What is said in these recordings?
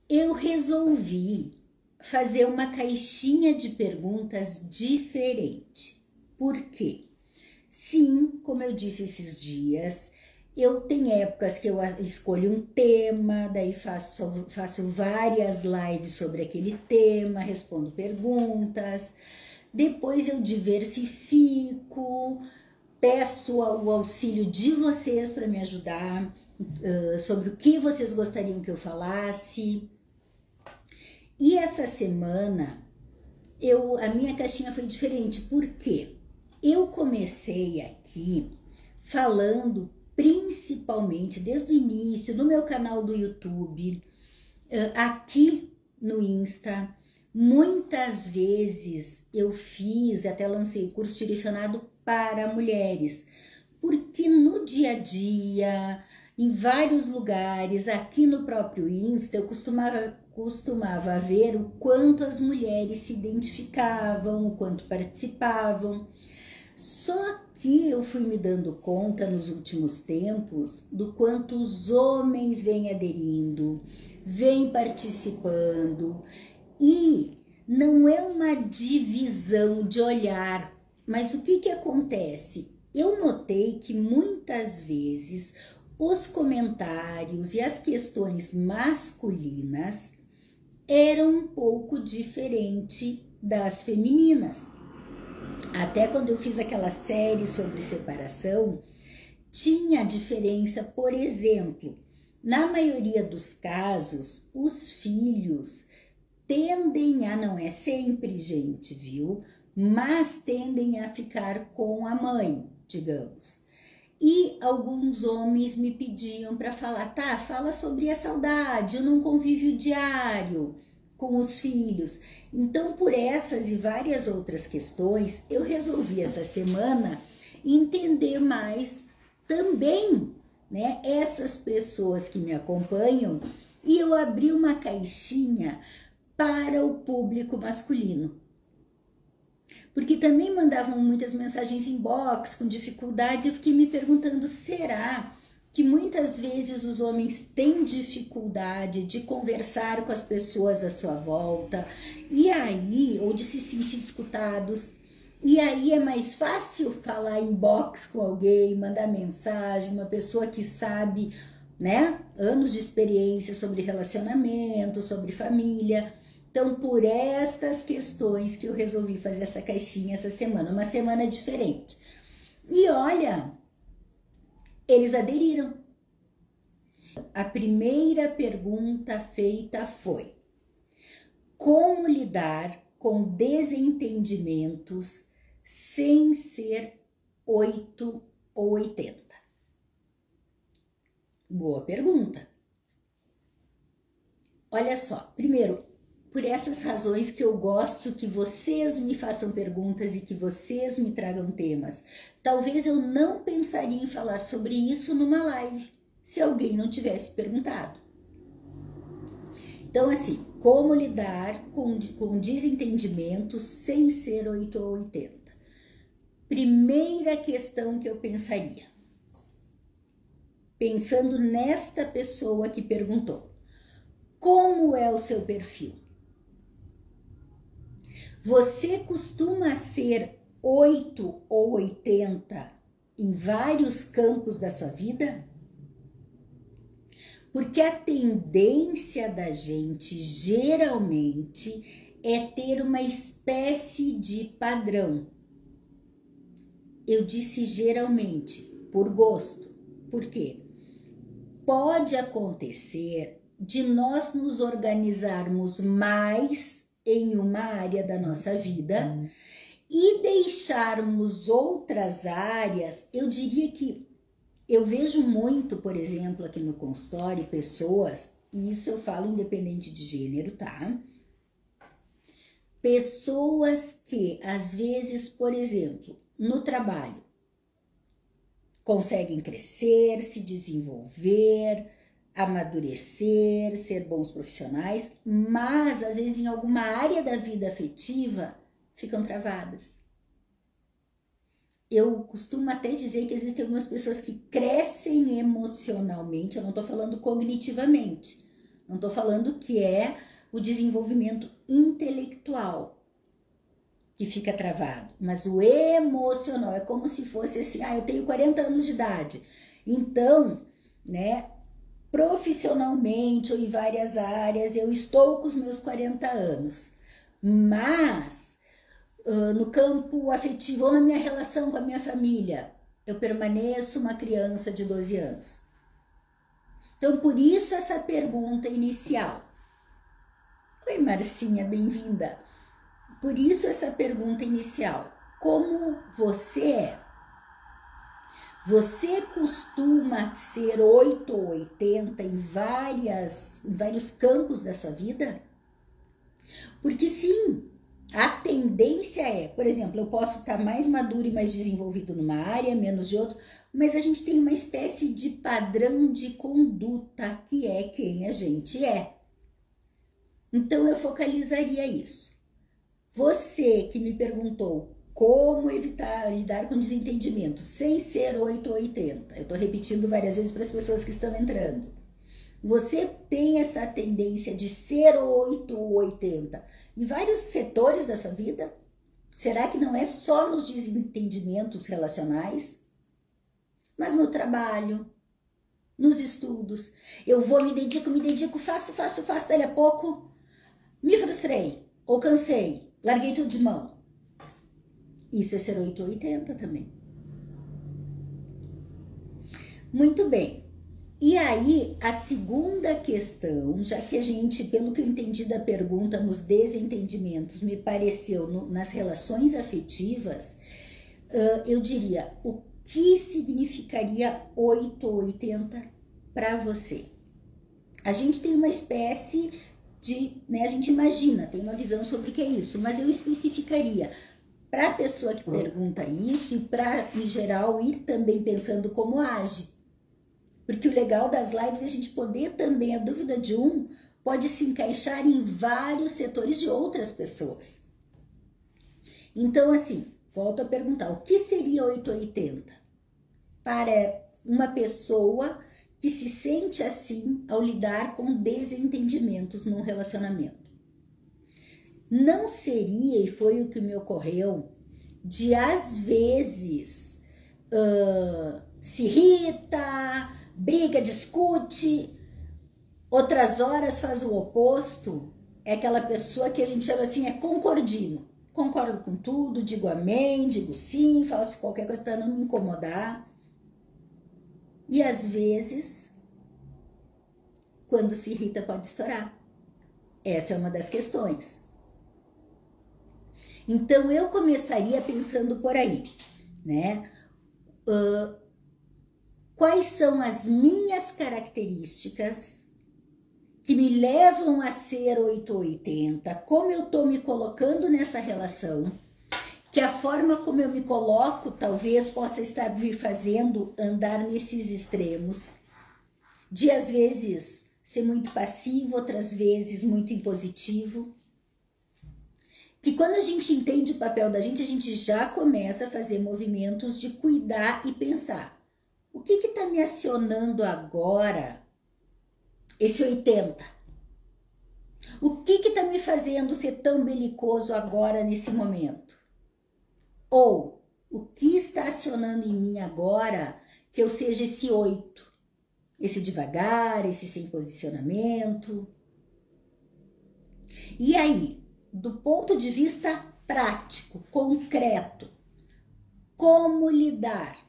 eu resolvi fazer uma caixinha de perguntas diferente. Por quê? Sim, como eu disse esses dias, eu tenho épocas que eu escolho um tema, daí faço várias lives sobre aquele tema, respondo perguntas, depois eu diversifico, peço o auxílio de vocês para me ajudar sobre o que vocês gostariam que eu falasse. E essa semana, a minha caixinha foi diferente, porque eu comecei aqui falando principalmente desde o início no meu canal do YouTube, aqui no Insta. Muitas vezes eu até lancei curso direcionado para mulheres, porque no dia a dia, em vários lugares, aqui no próprio Insta, eu costumava ver o quanto as mulheres se identificavam, o quanto participavam. Só que eu fui me dando conta nos últimos tempos do quanto os homens vêm aderindo, vêm participando, e não é uma divisão de olhar, mas o que acontece? Eu notei que muitas vezes os comentários e as questões masculinas eram um pouco diferente das femininas. Até quando eu fiz aquela série sobre separação, tinha diferença, por exemplo, na maioria dos casos, os filhos tendem a, não é sempre, gente, viu? Mas tendem a ficar com a mãe, digamos. E alguns homens me pediam para falar, tá, fala sobre a saudade, num convívio diário com os filhos. Então, por essas e várias outras questões, eu resolvi essa semana entender mais também, né, essas pessoas que me acompanham, e eu abri uma caixinha para o público masculino. Porque também mandavam muitas mensagens inbox com dificuldade, eu fiquei me perguntando, será que muitas vezes os homens têm dificuldade de conversar com as pessoas à sua volta, e aí, ou de se sentir escutados, e aí é mais fácil falar inbox com alguém, mandar mensagem, uma pessoa que sabe, né, anos de experiência sobre relacionamento, sobre família. Então, por estas questões que eu resolvi fazer essa caixinha essa semana, uma semana diferente. E olha, eles aderiram. A primeira pergunta feita foi: como lidar com desentendimentos sem ser 8 ou 80? Boa pergunta. Olha só, primeiro, por essas razões que eu gosto que vocês me façam perguntas e que vocês me tragam temas. Talvez eu não pensaria em falar sobre isso numa live, se alguém não tivesse perguntado. Então, assim, como lidar com desentendimentos sem ser 8 ou 80? Primeira questão que eu pensaria, pensando nesta pessoa que perguntou: como é o seu perfil? Você costuma ser 8 ou 80 em vários campos da sua vida? Porque a tendência da gente, geralmente, é ter uma espécie de padrão. Eu disse geralmente, por gosto. Por quê? Pode acontecer de nós nos organizarmos mais em uma área da nossa vida e deixarmos outras áreas. Eu diria que eu vejo muito, por exemplo, aqui no consultório, pessoas, e isso eu falo independente de gênero, tá? Pessoas que, às vezes, por exemplo, no trabalho, conseguem crescer, se desenvolver, amadurecer, ser bons profissionais, mas às vezes em alguma área da vida afetiva ficam travadas. Eu costumo até dizer que existem algumas pessoas que crescem emocionalmente, eu não tô falando cognitivamente, Não tô falando que é o desenvolvimento intelectual que fica travado, mas o emocional é como se fosse assim, eu tenho 40 anos de idade, então, né, profissionalmente ou em várias áreas, eu estou com os meus 40 anos, mas no campo afetivo ou na minha relação com a minha família, eu permaneço uma criança de 12 anos. Então, por isso essa pergunta inicial. Oi, Marcinha, bem-vinda. Por isso essa pergunta inicial. Como você é? Você costuma ser 8 ou 80 em vários campos da sua vida? Porque sim, a tendência é, por exemplo, eu posso estar mais maduro e mais desenvolvido numa área, menos de outra, mas a gente tem uma espécie de padrão de conduta que é quem a gente é. Então eu focalizaria isso. Você que me perguntou como evitar lidar com desentendimento sem ser 8 ou 80. Eu estou repetindo várias vezes para as pessoas que estão entrando. Você tem essa tendência de ser 8 ou 80 em vários setores da sua vida? Será que não é só nos desentendimentos relacionais? Mas no trabalho, nos estudos, eu vou, me dedico, faço, daí a pouco me frustrei ou cansei, larguei tudo de mão. Isso é ser 8 ou 80 também. Muito bem. E aí, a segunda questão, já que a gente, pelo que eu entendi da pergunta, nos desentendimentos, me pareceu nas relações afetivas, eu diria, o que significaria 8 ou 80 para você? A gente tem uma espécie de, né, a gente imagina, tem uma visão sobre o que é isso, mas eu especificaria para a pessoa que pergunta isso e para, em geral, ir também pensando como age. Porque o legal das lives é a gente poder também, a dúvida de um pode se encaixar em vários setores de outras pessoas. Então, assim, volto a perguntar, o que seria 880? Para uma pessoa que se sente assim ao lidar com desentendimentos num relacionamento. Não seria, e foi o que me ocorreu, de às vezes se irrita, briga, discute, outras horas faz o oposto, é aquela pessoa que a gente chama assim, é concordino. Concordo com tudo, digo amém, digo sim, faço qualquer coisa para não me incomodar. E às vezes, quando se irrita, pode estourar. Essa é uma das questões. Então, eu começaria pensando por aí, né? Quais são as minhas características que me levam a ser 8 ou 80? Como eu tô me colocando nessa relação? Que a forma como eu me coloco talvez possa estar me fazendo andar nesses extremos. De às vezes ser muito passivo, outras vezes muito impositivo. Que quando a gente entende o papel da gente, a gente já começa a fazer movimentos de cuidar e pensar. O que está me acionando agora, esse 80? O que está me fazendo ser tão belicoso agora, nesse momento? Ou, o que está acionando em mim agora que eu seja esse 8? Esse devagar, esse sem posicionamento? E aí, do ponto de vista prático, concreto, como lidar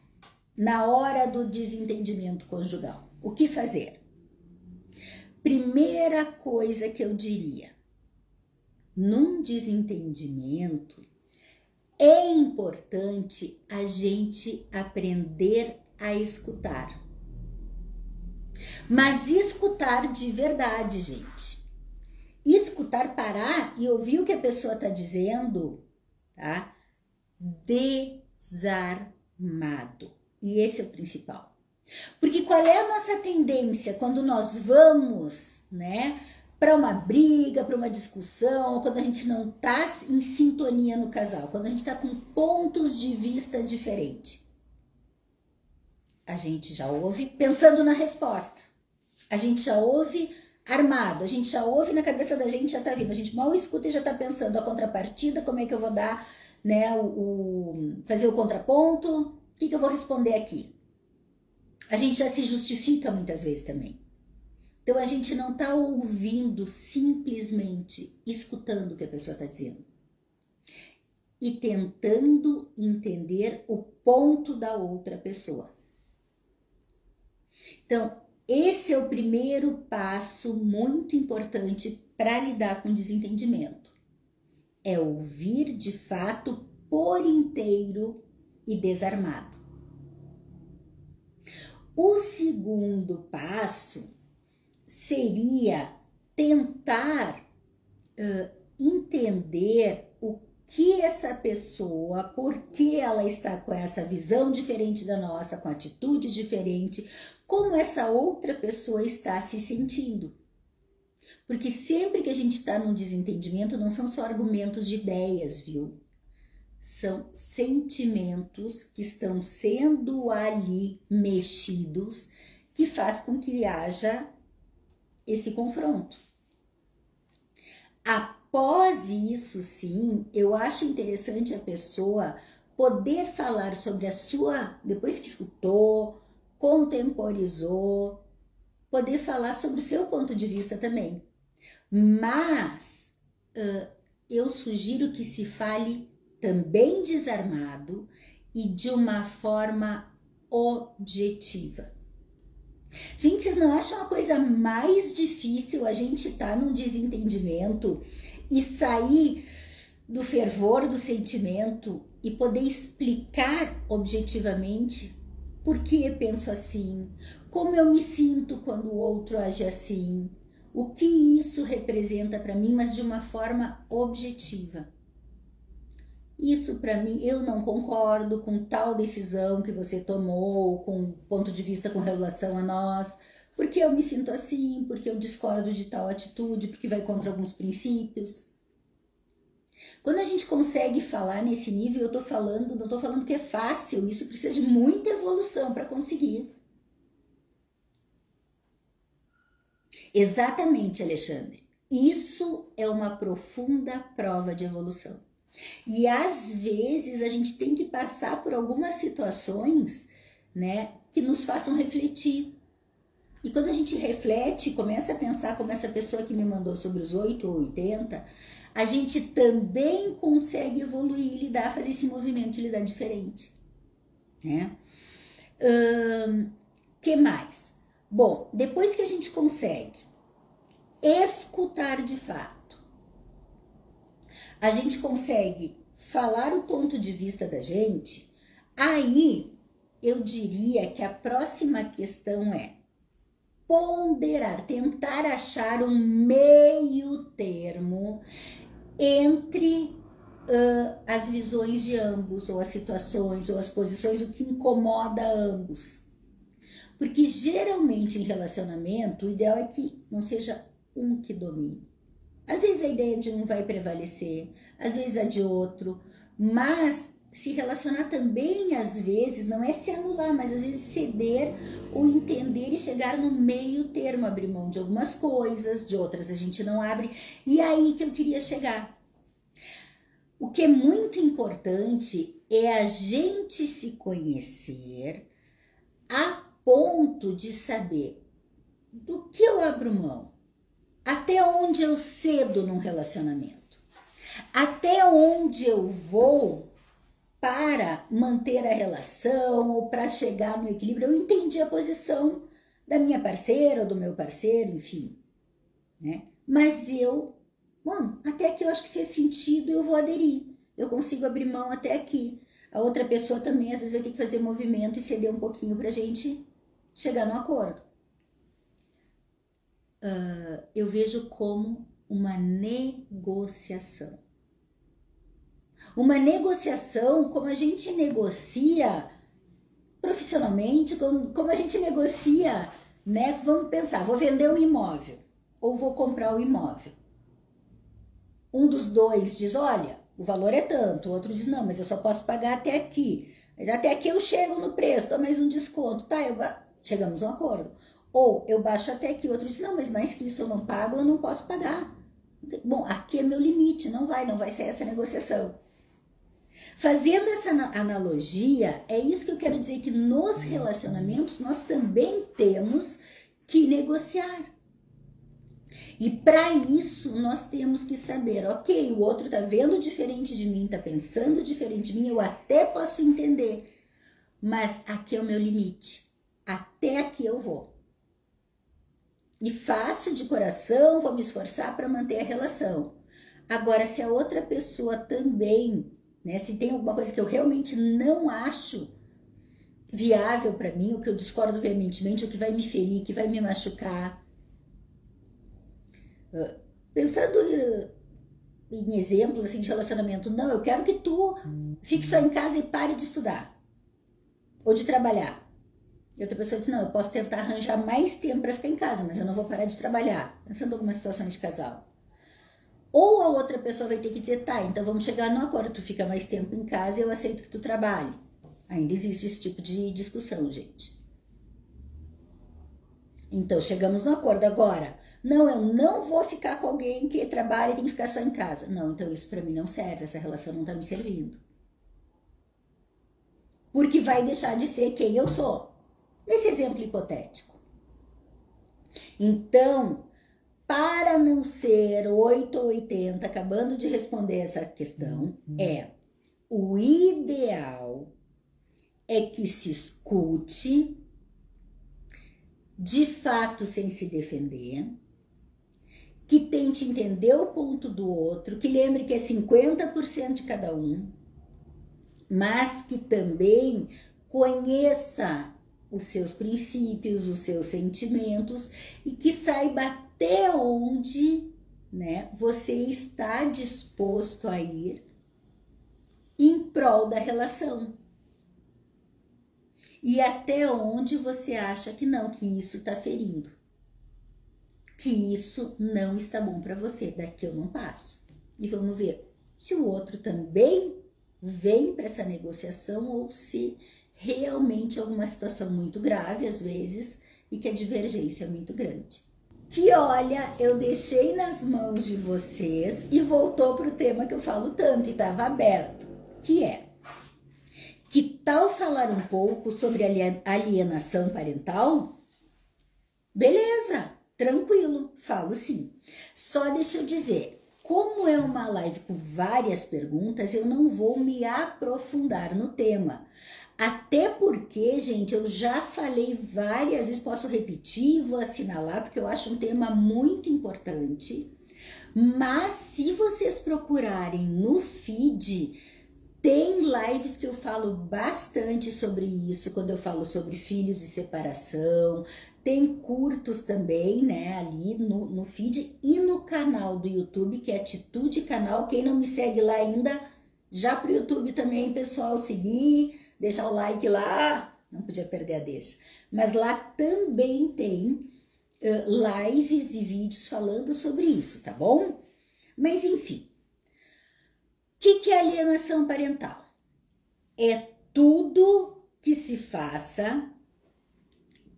na hora do desentendimento conjugal? O que fazer? Primeira coisa que eu diria, num desentendimento, é importante a gente aprender a escutar. Mas escutar de verdade, gente. Escutar, parar e ouvir o que a pessoa está dizendo, tá? Desarmado. E esse é o principal. Porque qual é a nossa tendência quando nós vamos, né, para uma briga, para uma discussão, ou quando a gente não tá em sintonia no casal, quando a gente tá com pontos de vista diferentes? A gente já ouve pensando na resposta. A gente já ouve armado, a gente já ouve, na cabeça da gente já tá vindo, a gente mal escuta e já tá pensando a contrapartida, como é que eu vou dar, né, fazer o contraponto, o que eu vou responder aqui. A gente já se justifica muitas vezes também. Então a gente não tá ouvindo, simplesmente escutando o que a pessoa está dizendo e tentando entender o ponto da outra pessoa. Então, esse é o primeiro passo muito importante para lidar com desentendimento. É ouvir de fato por inteiro e desarmado. O segundo passo seria tentar entender o que essa pessoa, por que ela está com essa visão diferente da nossa, com atitude diferente, como essa outra pessoa está se sentindo. Porque sempre que a gente está num desentendimento, não são só argumentos de ideias, viu? São sentimentos que estão sendo ali mexidos, que faz com que haja esse confronto. Após isso, sim, eu acho interessante a pessoa poder falar sobre a sua, depois que escutou, contemporizou, poder falar sobre o seu ponto de vista também. Mas eu sugiro que se fale também desarmado e de uma forma objetiva. Gente, vocês não acham a coisa mais difícil a gente estar num desentendimento e sair do fervor do sentimento e poder explicar objetivamente por que eu penso assim, como eu me sinto quando o outro age assim, o que isso representa para mim, mas de uma forma objetiva. Isso para mim, eu não concordo com tal decisão que você tomou, com ponto de vista com relação a nós, porque eu me sinto assim, porque eu discordo de tal atitude, porque vai contra alguns princípios. Quando a gente consegue falar nesse nível, eu tô falando, não tô falando que é fácil, isso precisa de muita evolução para conseguir. Exatamente, Alexandre. Isso é uma profunda prova de evolução. E às vezes a gente tem que passar por algumas situações, né, que nos façam refletir. E quando a gente reflete, começa a pensar como essa pessoa que me mandou sobre os 8 ou 80, a gente também consegue evoluir, lidar, fazer esse movimento de lidar diferente, né? Que mais? Bom, depois que a gente consegue escutar de fato, a gente consegue falar o ponto de vista da gente, aí eu diria que a próxima questão é ponderar, tentar achar um meio termo entre as visões de ambos, ou as situações, ou as posições, o que incomoda ambos. Porque geralmente em relacionamento, o ideal é que não seja um que domine. Às vezes a ideia de um vai prevalecer, às vezes a de outro, mas se relacionar também, às vezes, não é se anular, mas às vezes ceder ou entender e chegar no meio termo, abrir mão de algumas coisas, de outras a gente não abre, e é aí que eu queria chegar. O que é muito importante é a gente se conhecer a ponto de saber do que eu abro mão, até onde eu cedo num relacionamento, até onde eu vou para manter a relação ou para chegar no equilíbrio. Eu entendi a posição da minha parceira ou do meu parceiro, enfim, né? Mas até aqui eu acho que fez sentido e eu vou aderir. Eu consigo abrir mão até aqui. A outra pessoa também às vezes vai ter que fazer movimento e ceder um pouquinho pra gente chegar no acordo. Eu vejo como uma negociação. Uma negociação como a gente negocia profissionalmente, como a gente negocia, né? Vamos pensar, vou vender um imóvel ou vou comprar o imóvel. Um dos dois diz, olha, o valor é tanto, o outro diz, não, mas eu só posso pagar até aqui. Mas até aqui eu chego no preço, dou mais um desconto, tá? Chegamos a um acordo. Ou eu baixo até aqui, outro diz, não, mas mais que isso eu não pago, eu não posso pagar. Bom, aqui é meu limite, não vai ser essa negociação. Fazendo essa analogia, é isso que eu quero dizer, que nos relacionamentos nós também temos que negociar. E para isso nós temos que saber, ok, o outro tá vendo diferente de mim, tá pensando diferente de mim, eu até posso entender, mas aqui é o meu limite, até aqui eu vou. E faço de coração, vou me esforçar para manter a relação. Agora, se a outra pessoa também, né, se tem alguma coisa que eu realmente não acho viável para mim, o que eu discordo veementemente, o que vai me ferir, que vai me machucar. Pensando em exemplos assim, de relacionamento, não, eu quero que tu fique só em casa e pare de estudar ou de trabalhar. E outra pessoa diz, não, eu posso tentar arranjar mais tempo para ficar em casa, mas eu não vou parar de trabalhar. Pensando em alguma situação de casal. Ou a outra pessoa vai ter que dizer, tá, então vamos chegar num acordo, tu fica mais tempo em casa e eu aceito que tu trabalhe. Ainda existe esse tipo de discussão, gente. Então, chegamos no acordo agora. Não, eu não vou ficar com alguém que trabalha e tem que ficar só em casa. Não, então isso para mim não serve, essa relação não tá me servindo. Porque vai deixar de ser quem eu sou. Nesse exemplo hipotético. Então, para não ser 8 ou 80, acabando de responder essa questão, o ideal é que se escute, de fato sem se defender, que tente entender o ponto do outro, que lembre que é 50% de cada um, mas que também conheça os seus princípios, os seus sentimentos e que saiba até onde, né, você está disposto a ir em prol da relação. E até onde você acha que não, que isso está ferindo. Que isso não está bom para você, daqui eu não passo. E vamos ver se o outro também vem para essa negociação ou se realmente é alguma situação muito grave, às vezes, e que a divergência é muito grande. Que olha, eu deixei nas mãos de vocês e voltou para o tema que eu falo tanto e estava aberto, que é: que tal falar um pouco sobre alienação parental? Beleza, tranquilo, falo sim. Só deixa eu dizer, como é uma live com várias perguntas, eu não vou me aprofundar no tema. Até porque, gente, eu já falei várias vezes, posso repetir, vou assinalar, porque eu acho um tema muito importante. Mas se vocês procurarem no feed, tem lives que eu falo bastante sobre isso, quando eu falo sobre filhos e separação. Tem curtos também, né, ali no feed e no canal do YouTube, que é Atitude Canal. Quem não me segue lá ainda, já pro YouTube também, pessoal, seguir, deixar o like lá, não podia perder a deixa. Mas lá também tem lives e vídeos falando sobre isso, tá bom? Mas enfim, o que é alienação parental? É tudo que se faça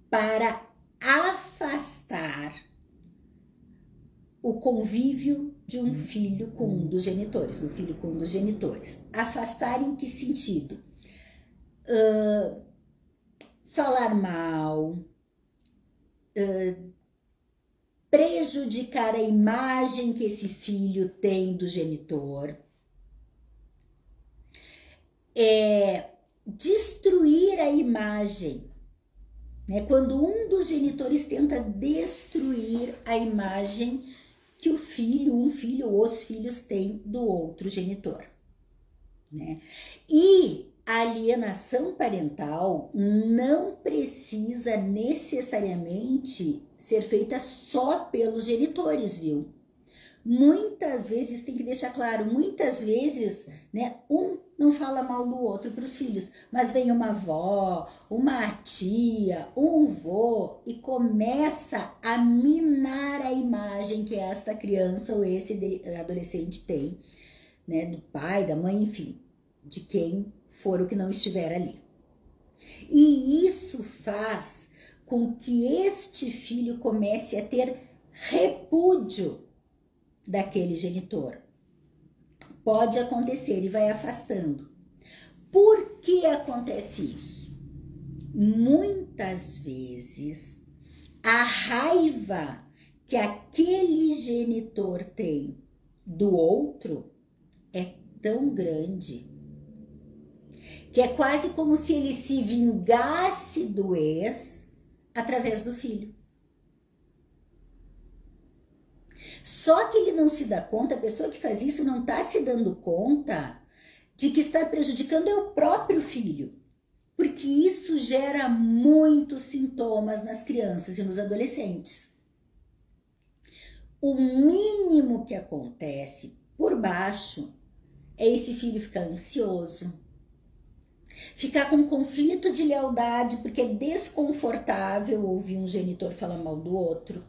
para afastar o convívio de um filho com um dos genitores, do filho com um dos genitores. Afastar em que sentido? Falar mal, prejudicar a imagem que esse filho tem do genitor, destruir a imagem, né? Quando um dos genitores tenta destruir a imagem que um filho ou os filhos têm do outro genitor, né? E a alienação parental não precisa necessariamente ser feita só pelos genitores, viu? Muitas vezes, tem que deixar claro, muitas vezes, né, um não fala mal do outro para os filhos, mas vem uma avó, uma tia, um vô e começa a minar a imagem que esta criança ou esse adolescente tem, né, do pai, da mãe, enfim, de quem for o que não estiver ali. E isso faz com que este filho comece a ter repúdio daquele genitor. Pode acontecer e vai afastando. Por que acontece isso? Muitas vezes a raiva que aquele genitor tem do outro é tão grande que é quase como se ele se vingasse do ex através do filho. Só que ele não se dá conta, a pessoa que faz isso não está se dando conta de que está prejudicando é o próprio filho. Porque isso gera muitos sintomas nas crianças e nos adolescentes. O mínimo que acontece por baixo é esse filho ficar ansioso, ficar com conflito de lealdade, porque é desconfortável ouvir um genitor falar mal do outro.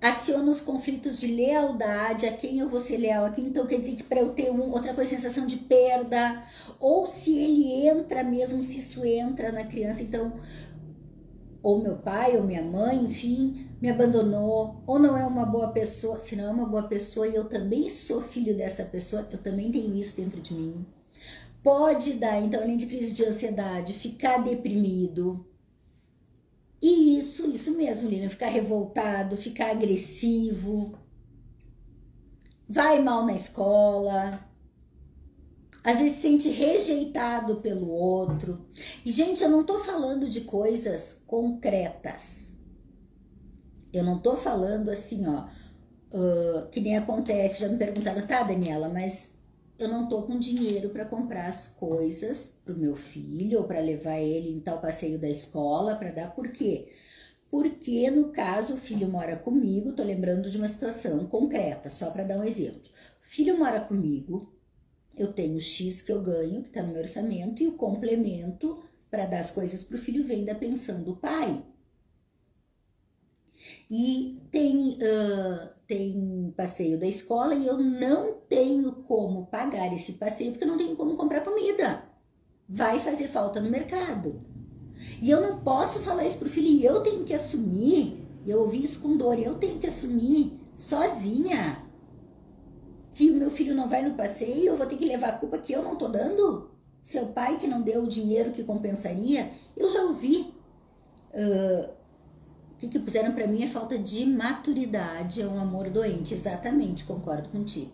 Aciona os conflitos de lealdade, a quem eu vou ser leal aqui, então quer dizer que para eu ter outra coisa, sensação de perda, ou se ele entra mesmo, se isso entra na criança, então, ou meu pai, ou minha mãe, enfim, me abandonou, ou não é uma boa pessoa, se não é uma boa pessoa e eu também sou filho dessa pessoa, eu também tenho isso dentro de mim. Pode dar, então, além de crise de ansiedade, ficar deprimido. E isso mesmo, Lina, ficar revoltado, ficar agressivo, vai mal na escola, às vezes se sente rejeitado pelo outro. E, gente, eu não tô falando de coisas concretas. Eu não tô falando assim, ó, que nem acontece, já me perguntaram, tá, Daniela, mas eu não tô com dinheiro para comprar as coisas pro meu filho ou para levar ele em tal passeio da escola para dar. Por quê? Porque no caso o filho mora comigo, tô lembrando de uma situação concreta, só para dar um exemplo. O filho mora comigo, eu tenho X que eu ganho, que tá no meu orçamento, e o complemento para dar as coisas pro filho vem da pensão do pai. E tem passeio da escola e eu não tenho como pagar esse passeio porque eu não tenho como comprar comida. Vai fazer falta no mercado. E eu não posso falar isso pro filho e eu tenho que assumir, eu ouvi isso com dor, eu tenho que assumir sozinha que o meu filho não vai no passeio, eu vou ter que levar a culpa que eu não tô dando? Seu pai que não deu o dinheiro que compensaria? Eu já ouvi. O que puseram para mim é falta de maturidade, é um amor doente. Exatamente, concordo contigo.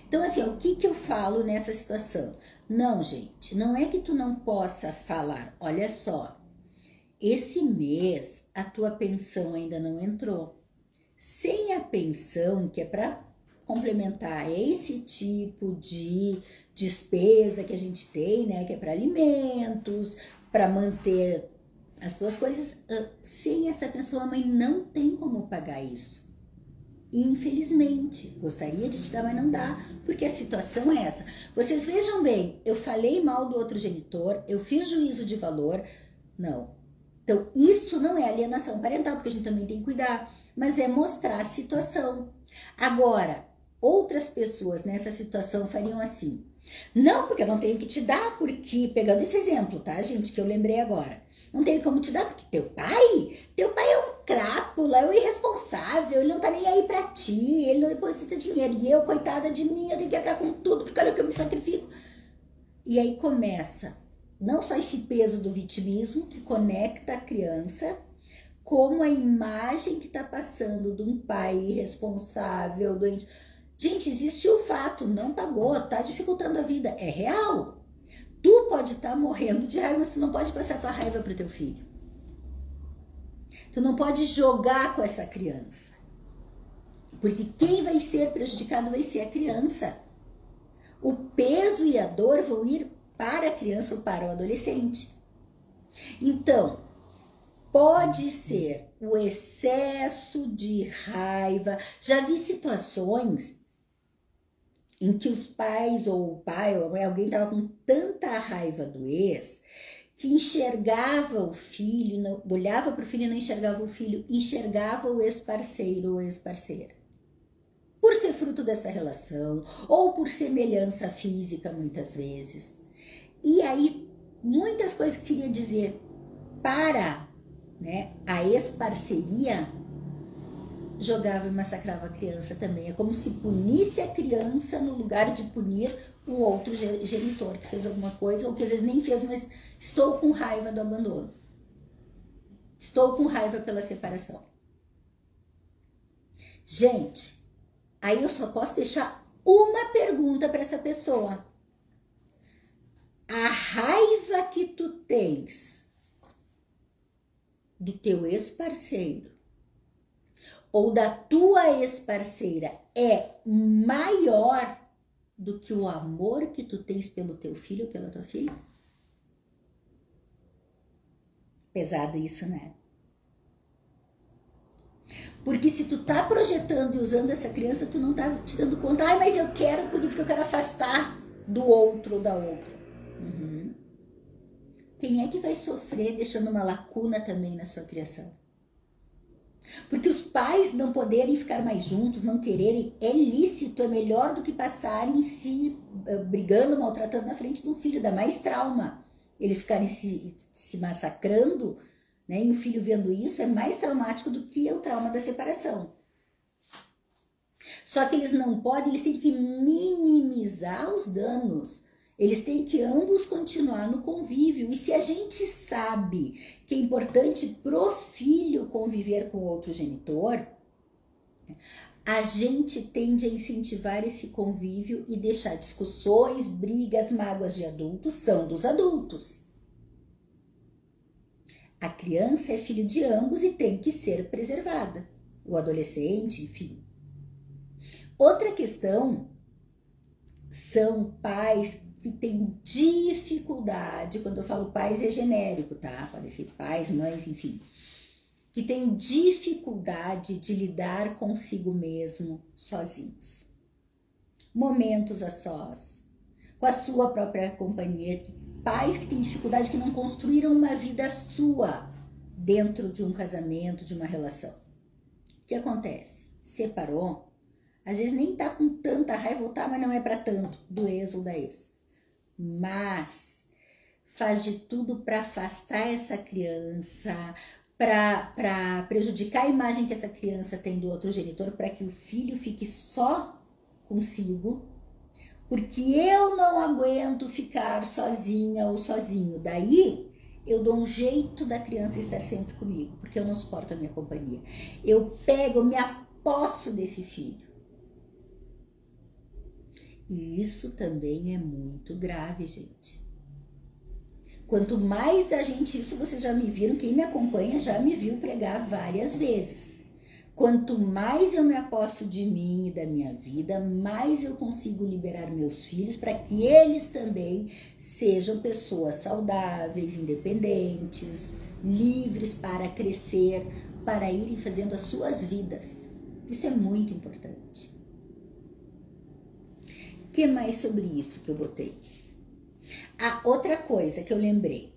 Então, assim, o que eu falo nessa situação? Não, gente, não é que tu não possa falar. Olha só, esse mês a tua pensão ainda não entrou. Sem a pensão, que é para complementar esse tipo de despesa que a gente tem, né? Que é para alimentos, para manter as suas coisas, sem essa pessoa, a mãe não tem como pagar isso. Infelizmente, gostaria de te dar, mas não dá, porque a situação é essa. Vocês vejam bem, eu falei mal do outro genitor, eu fiz juízo de valor, não. Então, isso não é alienação parental, porque a gente também tem que cuidar, mas é mostrar a situação. Agora, outras pessoas nessa situação fariam assim, não, porque eu não tenho que te dar, porque, pegando esse exemplo, tá, gente, que eu lembrei agora, não tem como te dar, porque teu pai é um crápula, é um irresponsável, ele não tá nem aí pra ti, ele não deposita dinheiro, e eu, coitada de mim, eu tenho que arcar com tudo, porque olha o que eu me sacrifico. E aí começa, não só esse peso do vitimismo, que conecta a criança, como a imagem que tá passando de um pai irresponsável, doente. Gente, existe o fato, não pagou, tá dificultando a vida, é real. Tu pode estar morrendo de raiva, mas tu não pode passar tua raiva pro teu filho. Tu não pode jogar com essa criança. Porque quem vai ser prejudicado vai ser a criança. O peso e a dor vão ir para a criança ou para o adolescente. Então, pode ser o excesso de raiva. Já vi situações em que os pais ou o pai ou a mãe, alguém estava com tanta raiva do ex que enxergava o filho, não, olhava para o filho e não enxergava o filho, enxergava o ex-parceiro ou ex-parceira. Por ser fruto dessa relação ou por semelhança física muitas vezes. E aí, muitas coisas que queria dizer, para, né, a ex-parceria, jogava e massacrava a criança também. É como se punisse a criança no lugar de punir o outro genitor que fez alguma coisa, ou que às vezes nem fez, mas estou com raiva do abandono. Estou com raiva pela separação. Gente, aí eu só posso deixar uma pergunta para essa pessoa. A raiva que tu tens do teu ex-parceiro ou da tua ex-parceira é maior do que o amor que tu tens pelo teu filho ou pela tua filha? Pesado isso, né? Porque se tu tá projetando e usando essa criança, tu não tá te dando conta. Ai, mas eu quero punir porque eu quero afastar do outro ou da outra. Uhum. Quem é que vai sofrer deixando uma lacuna também na sua criação? Porque os pais não poderem ficar mais juntos, não quererem, é lícito, é melhor do que passarem se brigando, maltratando na frente do filho, dá mais trauma. Eles ficarem se massacrando, né, e o filho vendo isso é mais traumático do que o trauma da separação. Só que eles não podem, eles têm que minimizar os danos. Eles têm que ambos continuar no convívio. E se a gente sabe que é importante pro filho conviver com outro genitor, a gente tende a incentivar esse convívio e deixar discussões, brigas, mágoas de adultos são dos adultos. A criança é filho de ambos e tem que ser preservada. O adolescente, enfim. Outra questão são pais que têm dificuldade, quando eu falo pais é genérico, tá? Pode ser pais, mães, enfim. Que têm dificuldade de lidar consigo mesmo sozinhos. Momentos a sós, com a sua própria companhia. Pais que têm dificuldade, que não construíram uma vida sua dentro de um casamento, de uma relação. O que acontece? Separou, às vezes nem tá com tanta raiva, ou tá, mas não é para tanto, do ex ou da ex. Mas faz de tudo para afastar essa criança, para prejudicar a imagem que essa criança tem do outro genitor, para que o filho fique só consigo, porque eu não aguento ficar sozinha ou sozinho. Daí eu dou um jeito da criança estar sempre comigo, porque eu não suporto a minha companhia. Eu me aposso desse filho. E isso também é muito grave, gente. Quanto mais a gente, isso vocês já me viram, quem me acompanha já me viu pregar várias vezes. Quanto mais eu me aposto de mim e da minha vida, mais eu consigo liberar meus filhos para que eles também sejam pessoas saudáveis, independentes, livres para crescer, para irem fazendo as suas vidas. Isso é muito importante. O que mais sobre isso que eu botei? Ah, outra coisa que eu lembrei.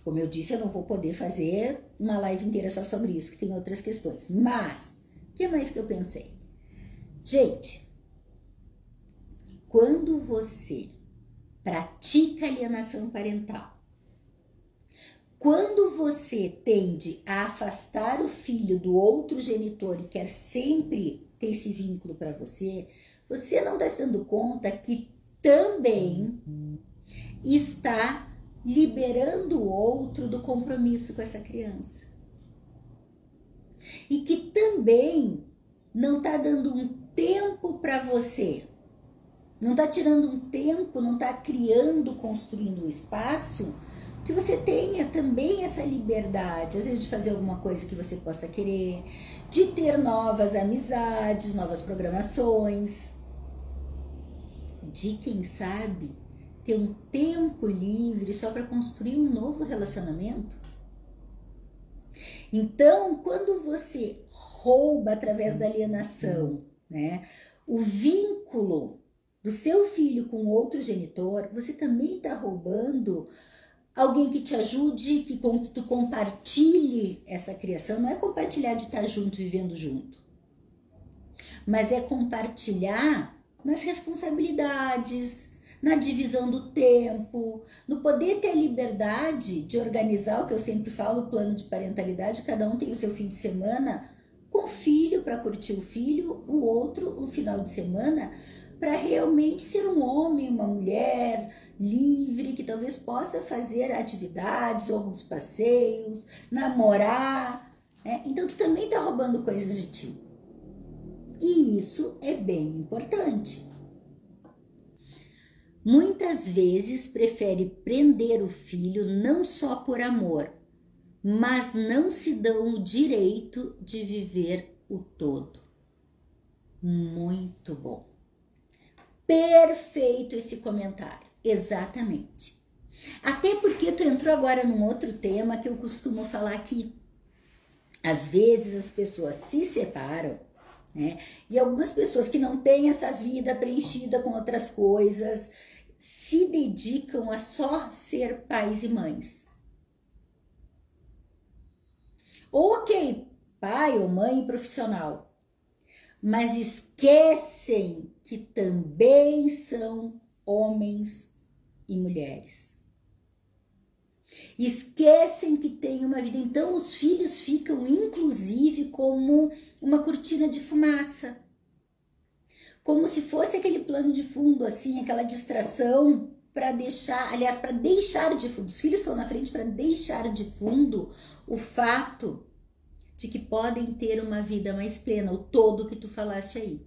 Como eu disse, eu não vou poder fazer uma live inteira só sobre isso, que tem outras questões. Mas, o que mais que eu pensei? Gente, quando você pratica alienação parental, quando você tende a afastar o filho do outro genitor e quer sempre ter esse vínculo para você, você não está se dando conta que também está liberando o outro do compromisso com essa criança. E que também não está dando um tempo para você, não está tirando um tempo, não está criando, construindo um espaço que você tenha também essa liberdade, às vezes de fazer alguma coisa que você possa querer, de ter novas amizades, novas programações, de quem sabe ter um tempo livre só para construir um novo relacionamento. Então, quando você rouba através da alienação, né, o vínculo do seu filho com outro genitor, você também está roubando alguém que te ajude, que tu compartilhe essa criação. Não é compartilhar de estar junto, vivendo junto, mas é compartilhar nas responsabilidades, na divisão do tempo, no poder ter a liberdade de organizar o que eu sempre falo, o plano de parentalidade, cada um tem o seu fim de semana com o filho para curtir o filho, o outro o final de semana para realmente ser um homem, uma mulher livre, que talvez possa fazer atividades, alguns passeios, namorar, né? Então tu também tá roubando coisas de ti. E isso é bem importante. Muitas vezes prefere prender o filho não só por amor, mas não se dão o direito de viver o todo. Muito bom. Perfeito esse comentário. Exatamente. Até porque tu entrou agora num outro tema que eu costumo falar aqui. Às vezes as pessoas se separam, né? E algumas pessoas que não têm essa vida preenchida com outras coisas se dedicam a só ser pais e mães. Ok, pai ou mãe profissional, mas esquecem que também são homens e mulheres. Esquecem que tem uma vida. Então os filhos ficam inclusive como uma cortina de fumaça. Como se fosse aquele plano de fundo, assim, aquela distração para deixar, aliás, para deixar de fundo. Os filhos estão na frente para deixar de fundo o fato de que podem ter uma vida mais plena, o todo que tu falaste aí.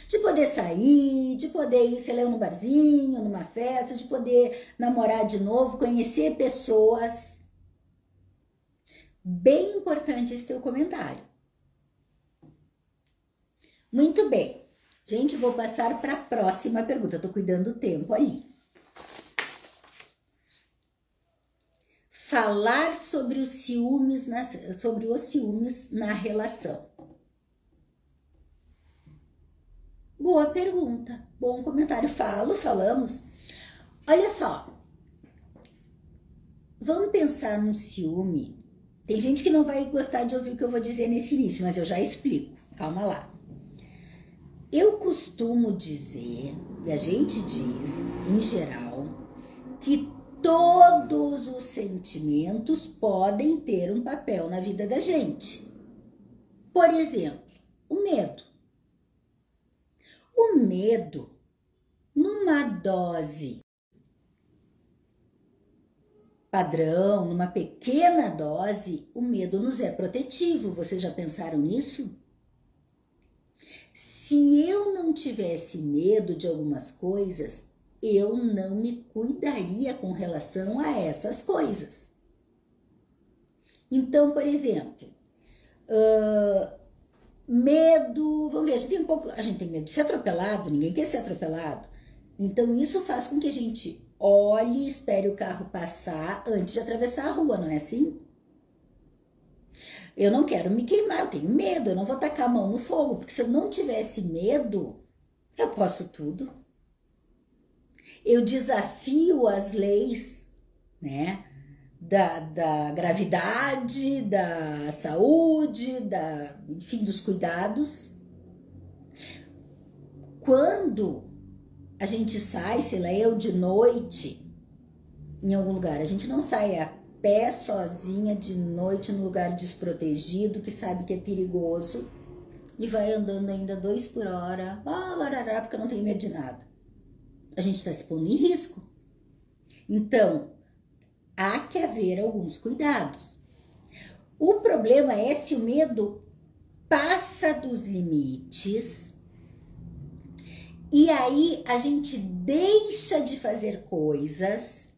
De poder sair, de poder ir, sei lá, num barzinho, numa festa, de poder namorar de novo, conhecer pessoas. Bem importante esse teu comentário. Muito bem. Gente, vou passar para a próxima pergunta. Eu tô cuidando do tempo ali. Falar sobre os ciúmes na relação. Boa pergunta, bom comentário. Falamos. Olha só, vamos pensar no ciúme. Tem gente que não vai gostar de ouvir o que eu vou dizer nesse início, mas eu já explico. Calma lá. Eu costumo dizer, e a gente diz, em geral, que todos os sentimentos podem ter um papel na vida da gente. Por exemplo, o medo. O medo, numa dose padrão, numa pequena dose, o medo nos é protetivo. Vocês já pensaram nisso? Se eu não tivesse medo de algumas coisas, eu não me cuidaria com relação a essas coisas. Então, por exemplo, medo, vamos ver, a gente tem medo de ser atropelado, ninguém quer ser atropelado. Então isso faz com que a gente olhe e espere o carro passar antes de atravessar a rua, não é assim? Eu não quero me queimar, eu tenho medo, eu não vou tacar a mão no fogo, porque se eu não tivesse medo, eu posso tudo. Eu desafio as leis, né? Da gravidade, da saúde, enfim, dos cuidados. Quando a gente sai, sei lá, eu de noite, em algum lugar, a gente não sai a pé sozinha de noite num lugar desprotegido, que sabe que é perigoso, e vai andando ainda 2 por hora, larará, porque eu não tenho medo de nada. A gente está se pondo em risco. Então, há que haver alguns cuidados. O problema é se o medo passa dos limites e aí a gente deixa de fazer coisas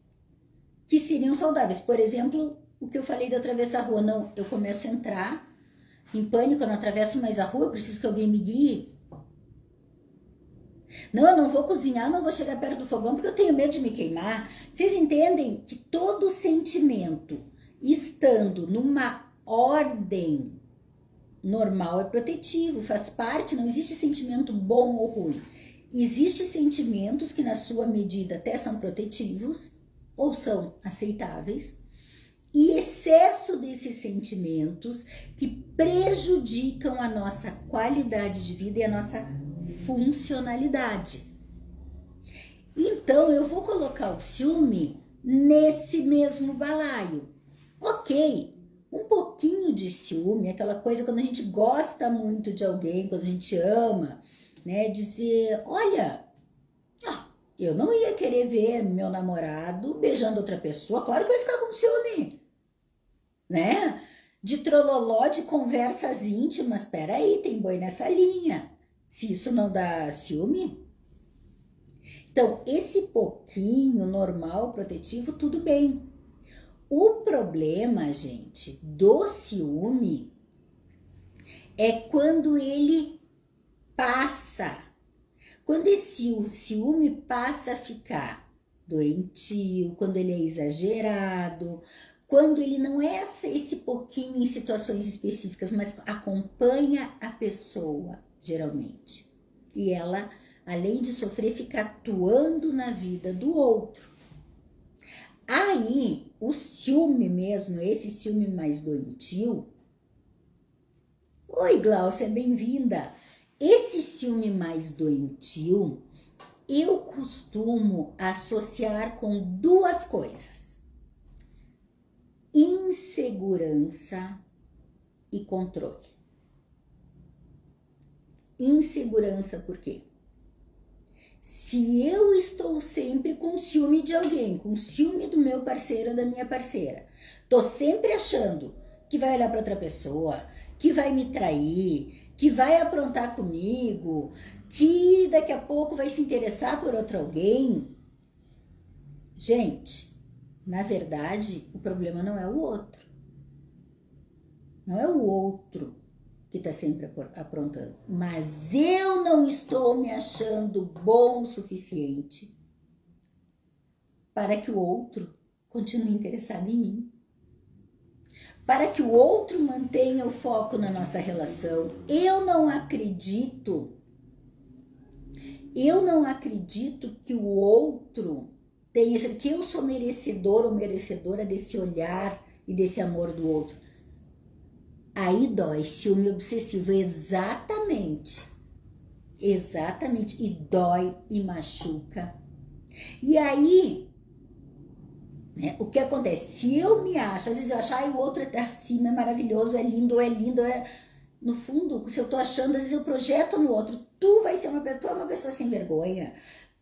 que seriam saudáveis. Por exemplo, o que eu falei de atravessar a rua. Não, eu começo a entrar em pânico, eu não atravesso mais a rua, eu preciso que alguém me guie. Não, eu não vou cozinhar, não vou chegar perto do fogão porque eu tenho medo de me queimar. Vocês entendem que todo sentimento, estando numa ordem normal, é protetivo, faz parte, não existe sentimento bom ou ruim. Existem sentimentos que na sua medida até são protetivos ou são aceitáveis, e excesso desses sentimentos que prejudicam a nossa qualidade de vida e a nossa funcionalidade. Então, eu vou colocar o ciúme nesse mesmo balaio. Ok, um pouquinho de ciúme, aquela coisa quando a gente gosta muito de alguém, quando a gente ama, né? Dizer, olha, eu não ia querer ver meu namorado beijando outra pessoa, claro que eu ia ficar com ciúme, né? De trololó, de conversas íntimas, peraí, tem boi nessa linha. Se isso não dá ciúme... Então, esse pouquinho normal, protetivo, tudo bem. O problema, gente, do ciúme é quando ele passa. Quando esse ciúme passa a ficar doentio, quando ele é exagerado, quando ele não é esse pouquinho em situações específicas, mas acompanha a pessoa, geralmente. E ela, além de sofrer, fica atuando na vida do outro. Aí, o ciúme mesmo, esse ciúme mais doentio... Oi, Glaucia, bem-vinda! Esse ciúme mais doentio, eu costumo associar com duas coisas: insegurança e controle. Insegurança por quê? Se eu estou sempre com ciúme de alguém, com ciúme do meu parceiro ou da minha parceira, tô sempre achando que vai olhar para outra pessoa, que vai me trair, que vai aprontar comigo, que daqui a pouco vai se interessar por outro alguém. Gente, na verdade, o problema não é o outro. Não é o outro que está sempre aprontando. Mas eu não estou me achando bom o suficiente para que o outro continue interessado em mim. Para que o outro mantenha o foco na nossa relação. Eu não acredito que o outro tenha, que eu sou merecedor ou merecedora desse olhar e desse amor do outro. Aí dói, ciúme obsessivo, exatamente, e dói e machuca. E aí, né, o que acontece? Se eu me acho, às vezes eu acho, o outro é acima, é maravilhoso, é lindo, no fundo, se eu tô achando, às vezes eu projeto no outro, tu vai ser uma pessoa sem vergonha,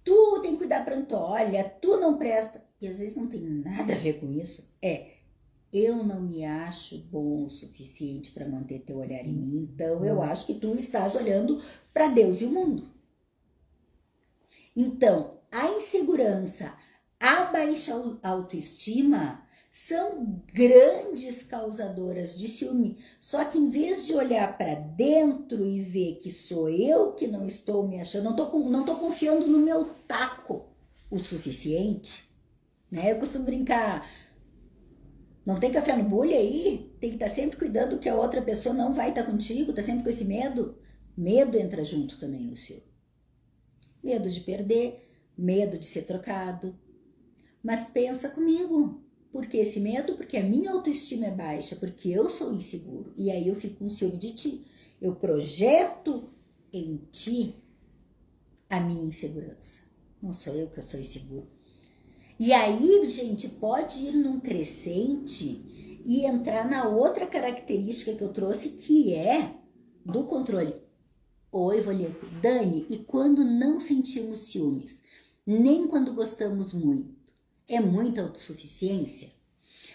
tu tem que cuidar pra tu, olha, tu não presta, e às vezes não tem nada a ver com isso, eu não me acho bom o suficiente para manter teu olhar em mim, então eu acho que tu estás olhando para Deus e o mundo. Então, a insegurança, a baixa autoestima são grandes causadoras de ciúme. Só que em vez de olhar para dentro e ver que sou eu que não estou me achando, não tô confiando no meu taco o suficiente, né? Eu costumo brincar... Não tem café no bule aí? Tem que estar sempre cuidando que a outra pessoa não vai estar contigo, tá sempre com esse medo. Medo entra junto também no seu. Medo de perder, medo de ser trocado. Mas pensa comigo, por que esse medo? Porque a minha autoestima é baixa, porque eu sou inseguro. E aí eu fico com ciúme de ti. Eu projeto em ti a minha insegurança. Não sou eu que eu sou inseguro. E aí, gente, pode ir num crescente e entrar na outra característica que eu trouxe, que é do controle. Oi, vou ler aqui. Dani, e quando não sentimos ciúmes, nem quando gostamos muito, é muita autossuficiência?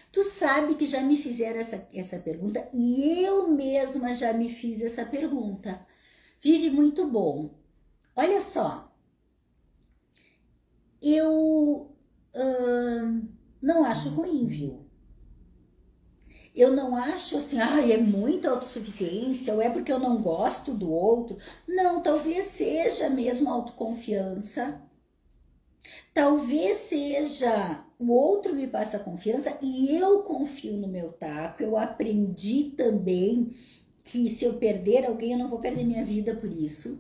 Tu sabe que já me fizeram essa pergunta e eu mesma já me fiz essa pergunta. Vive, muito bom. Olha só, eu... não acho ruim, viu? Eu não acho assim, é muita autossuficiência, ou é porque eu não gosto do outro. Não, talvez seja mesmo autoconfiança. Talvez seja o outro me passa confiança e eu confio no meu taco. Eu aprendi também que se eu perder alguém, eu não vou perder minha vida por isso.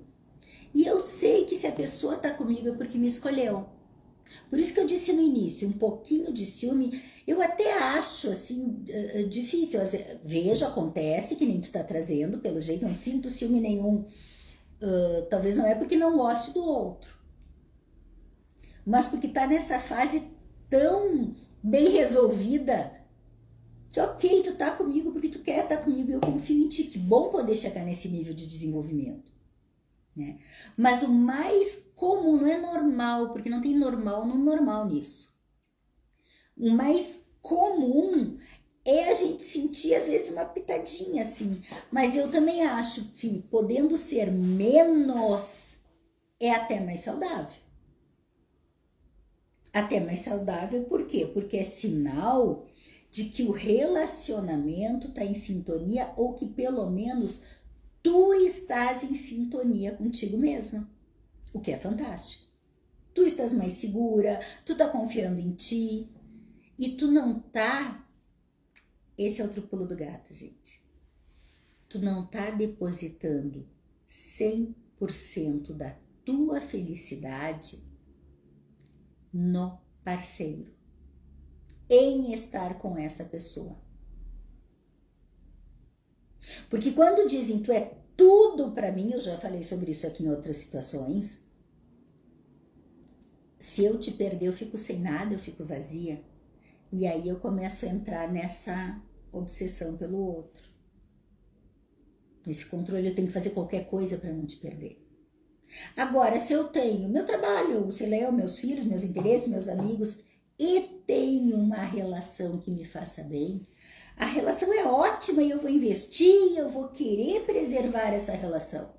E eu sei que se a pessoa tá comigo é porque me escolheu. Por isso que eu disse no início, um pouquinho de ciúme, eu até acho assim, difícil. Vejo, acontece, que nem tu tá trazendo, pelo jeito, não sinto ciúme nenhum. Talvez não é porque não goste do outro. mas porque tá nessa fase tão bem resolvida que ok, tu tá comigo porque tu quer estar comigo e eu confio em ti. Que bom poder chegar nesse nível de desenvolvimento, né? Mas o mais comum, não é normal, porque não tem normal no normal nisso. O mais comum é a gente sentir às vezes uma pitadinha assim, mas eu também acho que podendo ser menos é até mais saudável. Até mais saudável, por quê? Porque é sinal de que o relacionamento está em sintonia ou que pelo menos tu estás em sintonia contigo mesma, o que é fantástico. Tu estás mais segura, tu tá confiando em ti e tu não tá, esse é outro pulo do gato, gente. Tu não tá depositando 100% da tua felicidade no parceiro, em estar com essa pessoa. Porque quando dizem tu é tudo pra mim, eu já falei sobre isso aqui em outras situações, se eu te perder eu fico sem nada, eu fico vazia, e aí eu começo a entrar nessa obsessão pelo outro. Nesse controle, eu tenho que fazer qualquer coisa para não te perder. Agora, se eu tenho meu trabalho, sei lá, meus filhos, meus interesses, meus amigos, e tenho uma relação que me faça bem, a relação é ótima e eu vou investir, eu vou querer preservar essa relação.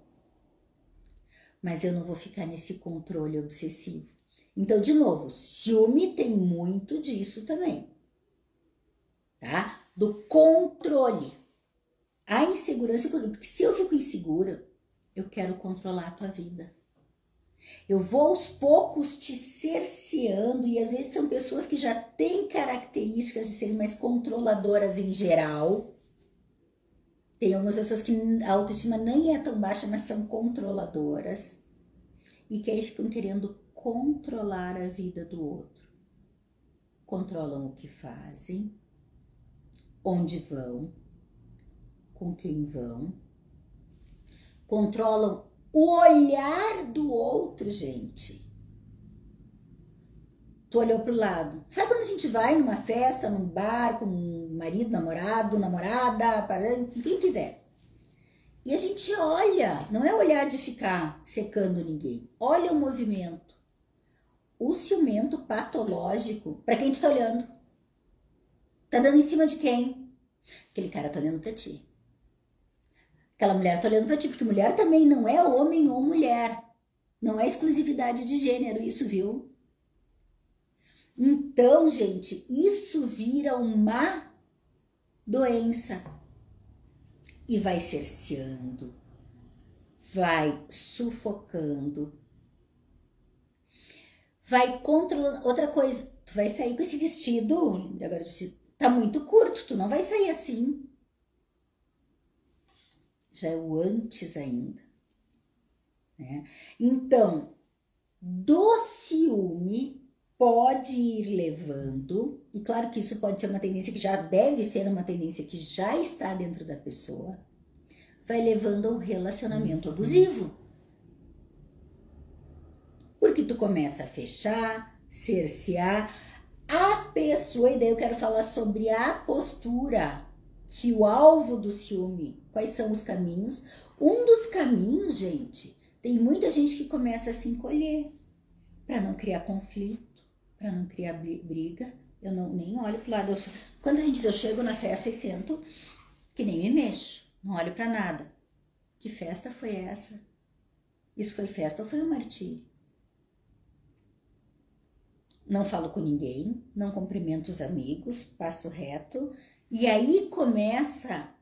Mas eu não vou ficar nesse controle obsessivo. Então, de novo, ciúme tem muito disso também, tá? Do controle. A insegurança, porque se eu fico insegura, eu quero controlar a tua vida. Eu vou aos poucos te cerceando, e às vezes são pessoas que já têm características de serem mais controladoras em geral. Tem algumas pessoas que a autoestima nem é tão baixa, mas são controladoras. E que aí ficam querendo controlar a vida do outro. Controlam o que fazem, onde vão, com quem vão. Controlam o olhar do outro, gente. Tu olhou pro lado. Sabe quando a gente vai numa festa, num bar, com um marido, namorado, namorada, quem quiser. E a gente olha, não é olhar de ficar secando ninguém. Olha o movimento. O ciumento patológico, pra quem tu tá olhando? Tá dando em cima de quem? Aquele cara tá olhando pra ti. Aquela mulher tá olhando pra ti, porque mulher também não é homem ou mulher. Não é exclusividade de gênero isso, viu? Então, gente, isso vira uma doença. E vai cerceando, vai sufocando, vai controlando. Outra coisa, tu vai sair com esse vestido, agora tá muito curto, tu não vai sair assim. Já é o antes ainda, né? Então, do ciúme pode ir levando, e claro que isso pode ser uma tendência que já deve ser uma tendência que já está dentro da pessoa, vai levando a um relacionamento abusivo. Porque tu começa a fechar, cercear a pessoa, e daí eu quero falar sobre a postura, que o alvo do ciúme, quais são os caminhos? Um dos caminhos, gente, tem muita gente que começa a se encolher para não criar conflito, para não criar briga. Eu não, nem olho pro lado. Quando a gente diz, eu chego na festa e sento, que nem me mexo, não olho para nada. Que festa foi essa? Isso foi festa ou foi um martírio? Não falo com ninguém, não cumprimento os amigos, passo reto, e aí começa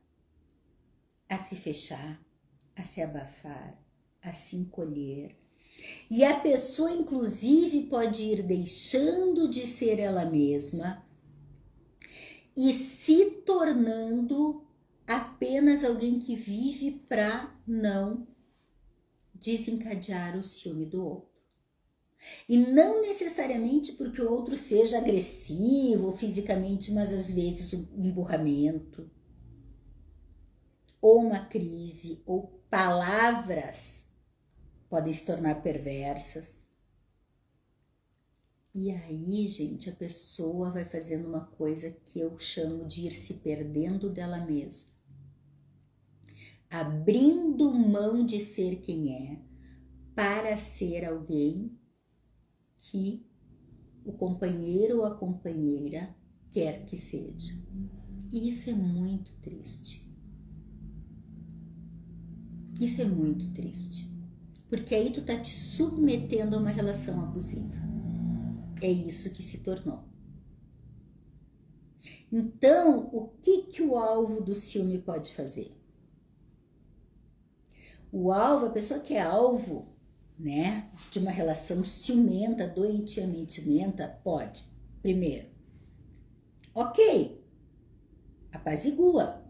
a se fechar, a se abafar, a se encolher. E a pessoa, inclusive, pode ir deixando de ser ela mesma e se tornando apenas alguém que vive para não desencadear o ciúme do outro. E não necessariamente porque o outro seja agressivo fisicamente, mas às vezes um emburramento, ou uma crise, ou palavras podem se tornar perversas. E aí, gente, a pessoa vai fazendo uma coisa que eu chamo de ir se perdendo dela mesma. Abrindo mão de ser quem é para ser alguém que o companheiro ou a companheira quer que seja. E isso é muito triste. Isso é muito triste. Porque aí tu tá te submetendo a uma relação abusiva. É isso que se tornou. Então, o que o alvo do ciúme pode fazer? O alvo, a pessoa que é alvo, né, de uma relação ciumenta, doentiamente ciumenta, pode, primeiro, ok, apazigua,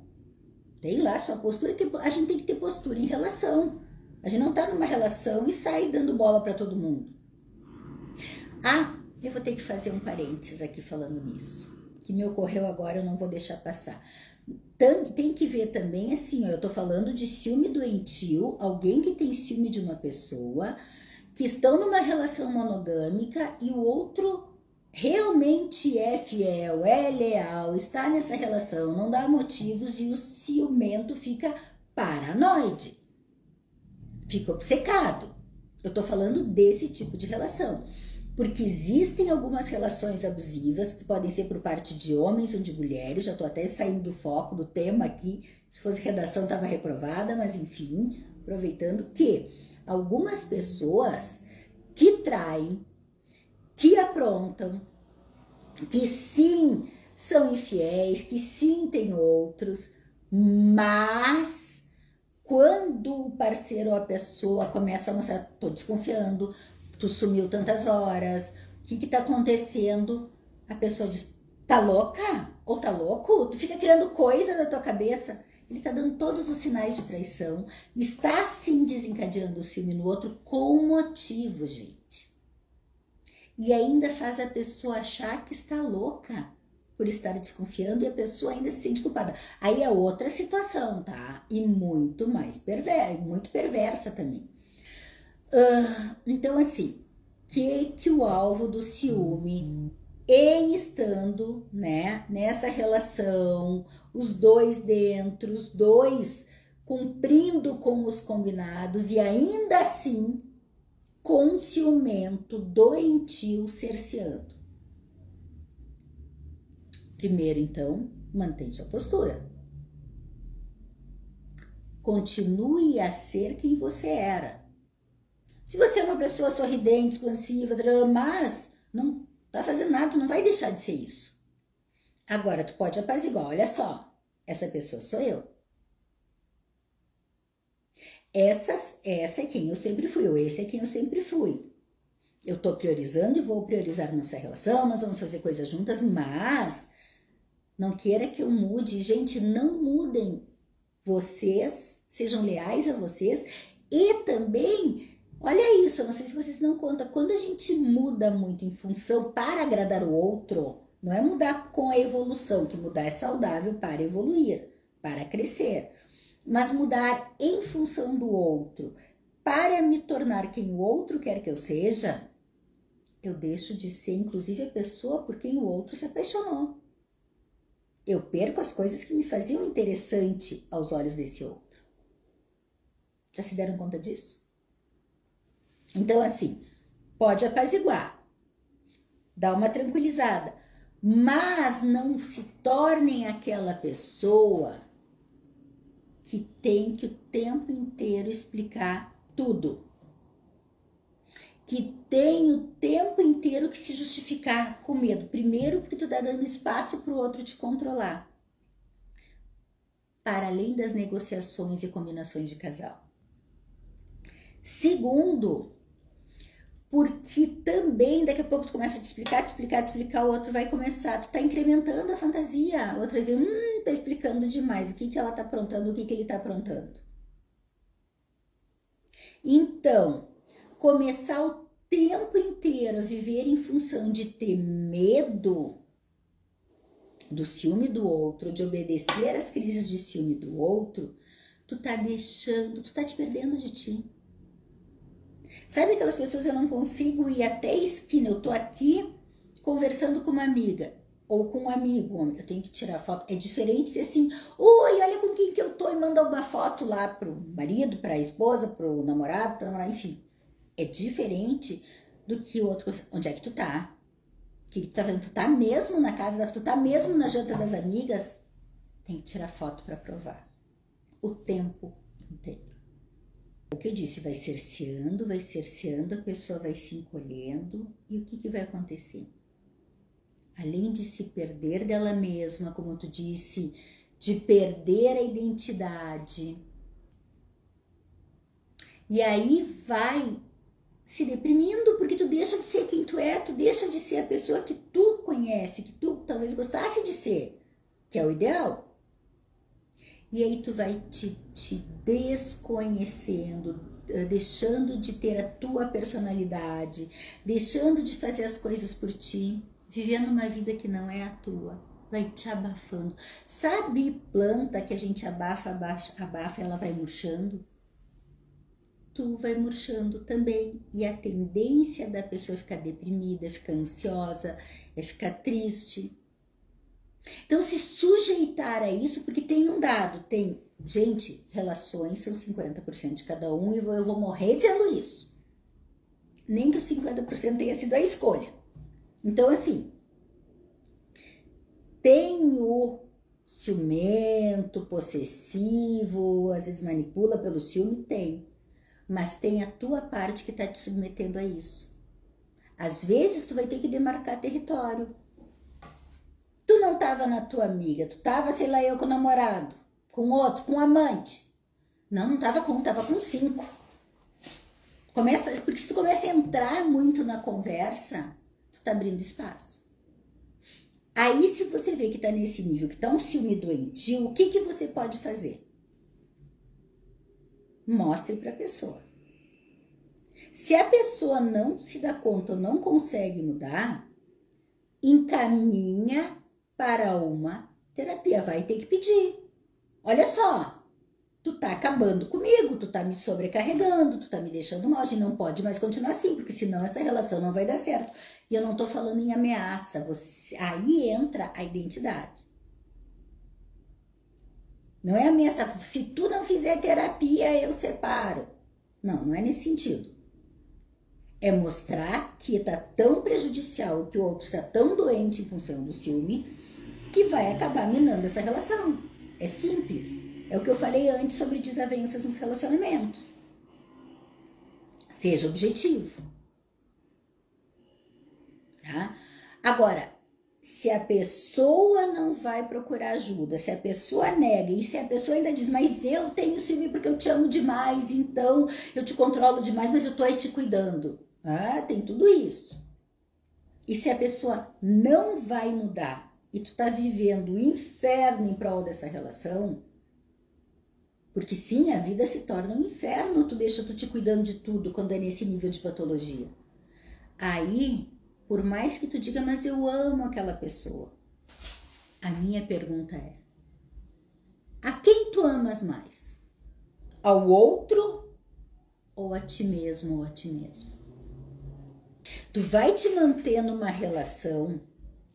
tem lá sua postura, que a gente tem que ter postura em relação, a gente não tá numa relação e sai dando bola para todo mundo. Ah, eu vou ter que fazer um parênteses aqui falando nisso, que me ocorreu agora, eu não vou deixar passar. Tem que ver também assim, ó, eu tô falando de ciúme doentio, alguém que tem ciúme de uma pessoa, que estão numa relação monogâmica e o outro realmente é fiel, é leal, está nessa relação, não dá motivos e o ciumento fica paranoide, fica obcecado. Eu tô falando desse tipo de relação. Porque existem algumas relações abusivas que podem ser por parte de homens ou de mulheres, já tô até saindo do foco do tema aqui, se fosse redação estava reprovada, mas enfim, aproveitando que algumas pessoas que traem, que aprontam, que sim são infiéis, que sim tem outros, mas quando o parceiro ou a pessoa começa a mostrar, tô desconfiando, tu sumiu tantas horas, o que tá acontecendo? A pessoa diz, tá louca? Ou tá louco? Tu fica criando coisa na tua cabeça. Ele tá dando todos os sinais de traição, está sim desencadeando o ciúme no outro com motivo, gente. E ainda faz a pessoa achar que está louca por estar desconfiando e a pessoa ainda se sente culpada. Aí é outra situação, tá? E muito mais muito perversa também. Então, assim, que o alvo do ciúme, em estando, né, nessa relação, os dois dentro, os dois cumprindo com os combinados e ainda assim com ciumento, doentio, cerceando. Primeiro, então, mantém sua postura. Continue a ser quem você era. Se você é uma pessoa sorridente, expansiva, mas não tá fazendo nada, tu não vai deixar de ser isso. Agora, tu pode apaziguar, olha só, essa pessoa sou eu. Essa é quem eu sempre fui, ou esse é quem eu sempre fui. Eu tô priorizando e vou priorizar nossa relação, nós vamos fazer coisas juntas, mas não queira que eu mude. Gente, não mudem. Vocês, sejam leais a vocês e também... Olha isso, eu não sei se vocês não contam, quando a gente muda muito em função para agradar o outro, não é mudar com a evolução, que mudar é saudável para evoluir, para crescer, mas mudar em função do outro, para me tornar quem o outro quer que eu seja, eu deixo de ser inclusive a pessoa por quem o outro se apaixonou. Eu perco as coisas que me faziam interessante aos olhos desse outro. Já se deram conta disso? Então, assim, pode apaziguar, dá uma tranquilizada, mas não se tornem aquela pessoa que tem que o tempo inteiro explicar tudo, que tem o tempo inteiro que se justificar com medo. Primeiro, porque tu tá dando espaço para o outro te controlar, para além das negociações e combinações de casal. Segundo, porque também daqui a pouco tu começa a te explicar, o outro vai começar, tu tá incrementando a fantasia, o outro vai dizer, tá explicando demais, o que ela tá aprontando, o que ele tá aprontando. Então, começar o tempo inteiro a viver em função de ter medo do ciúme do outro, de obedecer às crises de ciúme do outro, tu tá te perdendo de ti. Sabe aquelas pessoas, eu não consigo ir até a esquina, eu tô aqui conversando com uma amiga ou com um amigo, eu tenho que tirar foto. É diferente ser assim, oi, olha com quem que eu tô, e manda uma foto lá pro marido, pra esposa, pro namorado, enfim. É diferente do que o outro, onde é que tu tá? O que tu tá fazendo? Tu tá mesmo na casa, tu tá mesmo na janta das amigas? Tem que tirar foto pra provar. O tempo inteiro. O que eu disse, vai cerceando, a pessoa vai se encolhendo, e o que vai acontecer? Além de se perder dela mesma, como tu disse, de perder a identidade, e aí vai se deprimindo, porque tu deixa de ser quem tu é, tu deixa de ser a pessoa que tu conhece, que tu talvez gostasse de ser, que é o ideal. E aí tu vai te desconhecendo, deixando de ter a tua personalidade, deixando de fazer as coisas por ti, vivendo uma vida que não é a tua, vai te abafando. Sabe planta que a gente abafa, abafa, ela vai murchando? Tu vai murchando também. E a tendência da pessoa é ficar deprimida, ficar ansiosa, é ficar triste. Então, se sujeitar a isso, porque tem um dado, gente, relações são 50% de cada um, e eu vou morrer dizendo isso. Nem que os 50% tenha sido a escolha. Então, assim, tem o ciumento, possessivo, às vezes manipula pelo ciúme, tem. Mas tem a tua parte que tá te submetendo a isso. Às vezes, tu vai ter que demarcar território. Tu não tava na tua amiga, tu tava, sei lá, eu com o namorado, com outro, com o amante. Não tava com um, tava com 5. Porque se tu começa a entrar muito na conversa, tu tá abrindo espaço. Aí, se você vê que tá nesse nível, que tá um ciúme doentio, o que você pode fazer? Mostre pra pessoa. Se a pessoa não se dá conta ou não consegue mudar, encaminha para uma terapia, vai ter que pedir. Olha só, tu tá acabando comigo, tu tá me sobrecarregando, tu tá me deixando mal, a gente não pode mais continuar assim, porque senão essa relação não vai dar certo. E eu não tô falando em ameaça, aí entra a identidade. Não é ameaça, se tu não fizer terapia, eu separo. Não, não é nesse sentido. É mostrar que tá tão prejudicial, que o outro está tão doente em função do ciúme, que vai acabar minando essa relação. É simples. É o que eu falei antes sobre desavenças nos relacionamentos. Seja objetivo. Tá? Agora, se a pessoa não vai procurar ajuda, se a pessoa nega, e se a pessoa ainda diz, mas eu tenho ciúme porque eu te amo demais, então eu te controlo demais, mas eu tô aí te cuidando. Ah, tem tudo isso. E se a pessoa não vai mudar e tu tá vivendo o inferno em prol dessa relação, porque sim, a vida se torna um inferno, tu deixa tu te cuidando de tudo quando é nesse nível de patologia. Aí, por mais que tu diga, mas eu amo aquela pessoa, a minha pergunta é, a quem tu amas mais? Ao outro ou a ti mesmo ou a ti mesma? Tu vai te manter numa relação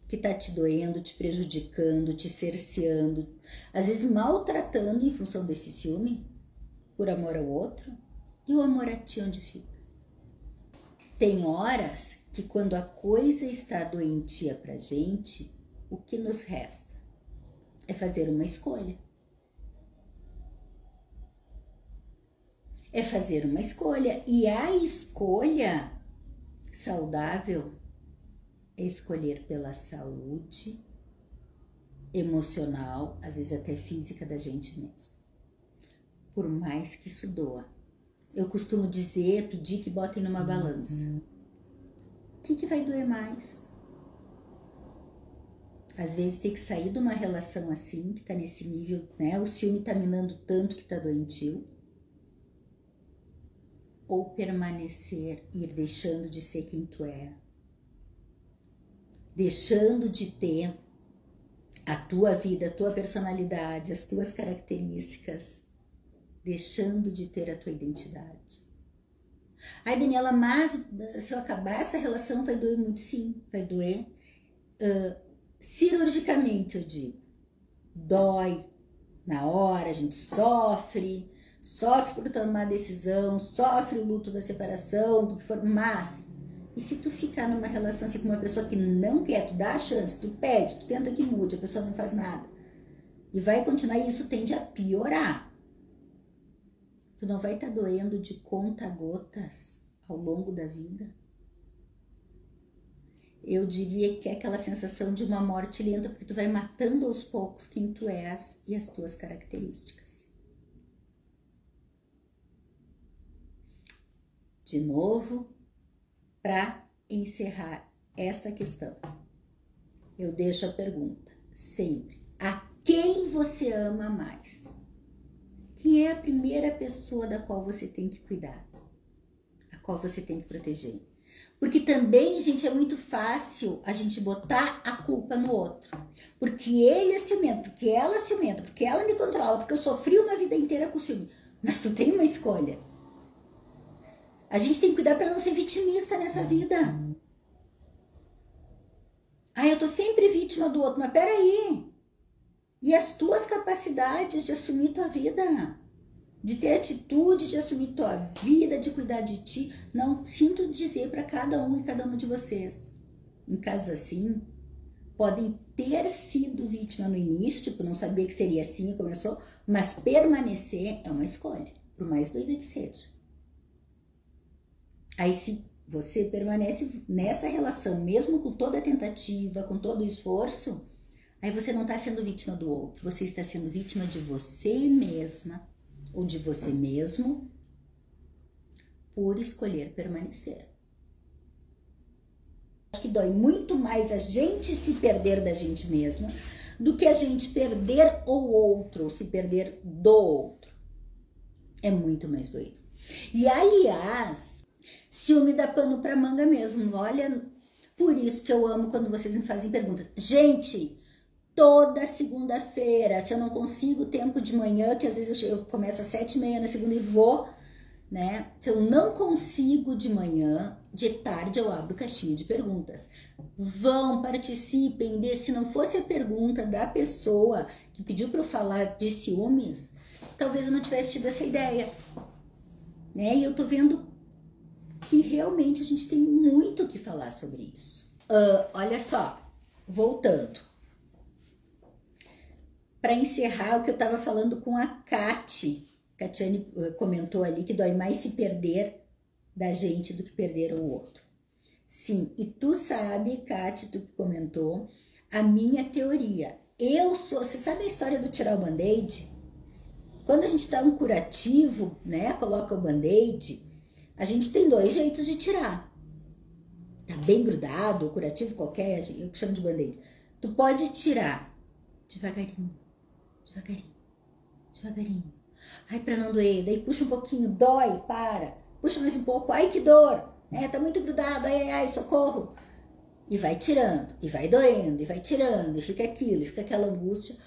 que tá te doendo, te prejudicando, te cerceando, às vezes maltratando em função desse ciúme, por amor ao outro, e o amor a ti onde fica? Tem horas que quando a coisa está doentia pra gente, o que nos resta é fazer uma escolha. É fazer uma escolha, e a escolha saudável é escolher pela saúde emocional, às vezes até física da gente mesmo. Por mais que isso doa. Eu costumo dizer, pedir que botem numa balança. O que vai doer mais? Às vezes tem que sair de uma relação assim, que tá nesse nível, né? O ciúme tá minando tanto que tá doentio. Ou permanecer, ir deixando de ser quem tu é. Deixando de ter a tua vida, a tua personalidade, as tuas características, deixando de ter a tua identidade. Ai, Daniela, mas se eu acabar essa relação vai doer muito? Sim, vai doer. Cirurgicamente, eu digo. Dói na hora, a gente sofre por tomar uma decisão, sofre o luto da separação, do que for, mas... E se tu ficar numa relação assim com uma pessoa que não quer, tu dá a chance, tu pede, tu tenta que mude, a pessoa não faz nada. E vai continuar e isso tende a piorar. Tu não vai estar doendo de conta-gotas ao longo da vida? Eu diria que é aquela sensação de uma morte lenta, porque tu vai matando aos poucos quem tu és e as tuas características. De novo, para encerrar esta questão, eu deixo a pergunta sempre: a quem você ama mais? Quem é a primeira pessoa da qual você tem que cuidar? A qual você tem que proteger? Porque também, gente, é muito fácil a gente botar a culpa no outro. Porque ele é ciumento, porque ela é ciumenta, porque ela me controla, porque eu sofri uma vida inteira com ciúme. Mas tu tem uma escolha. A gente tem que cuidar para não ser vitimista nessa vida. Ah, eu tô sempre vítima do outro, mas peraí. E as tuas capacidades de assumir tua vida? De ter atitude, de assumir tua vida, de cuidar de ti? Não, sinto dizer para cada um e cada uma de vocês. Em casos assim, podem ter sido vítima no início, tipo, não sabia que seria assim e começou, mas permanecer é uma escolha, por mais doida que seja. Aí se você permanece nessa relação, mesmo com toda a tentativa, com todo o esforço, aí você não está sendo vítima do outro, você está sendo vítima de você mesma ou de você mesmo por escolher permanecer. Acho que dói muito mais a gente se perder da gente mesma do que a gente perder o outro, ou se perder do outro. É muito mais doido. E aliás, ciúme dá pano pra manga mesmo. Olha, por isso que eu amo quando vocês me fazem perguntas. Gente, toda segunda-feira, se eu não consigo tempo de manhã, que às vezes eu começo às 7h30 na segunda e vou, né? Se eu não consigo de manhã, de tarde eu abro caixinha de perguntas. Vão, participem, se não fosse a pergunta da pessoa que pediu para eu falar de ciúmes, talvez eu não tivesse tido essa ideia, né? E eu tô vendo que realmente a gente tem muito o que falar sobre isso. Olha só, voltando. Para encerrar o que eu estava falando com a Catiane comentou ali que dói mais se perder da gente do que perder o outro. Sim, e tu sabe, Cati, tu que comentou, a minha teoria. Você sabe a história do tirar o band-aid? Quando a gente dá um curativo, né, coloca o band-aid, a gente tem 2 jeitos de tirar. Tá bem grudado, o curativo qualquer, eu que chamo de band-aid. Tu pode tirar devagarinho, devagarinho, devagarinho. Ai, pra não doer, daí puxa um pouquinho, dói, para. Puxa mais um pouco, ai que dor, tá muito grudado, ai, socorro. E vai tirando, e vai doendo, e vai tirando, e fica aquilo, e fica aquela angústia.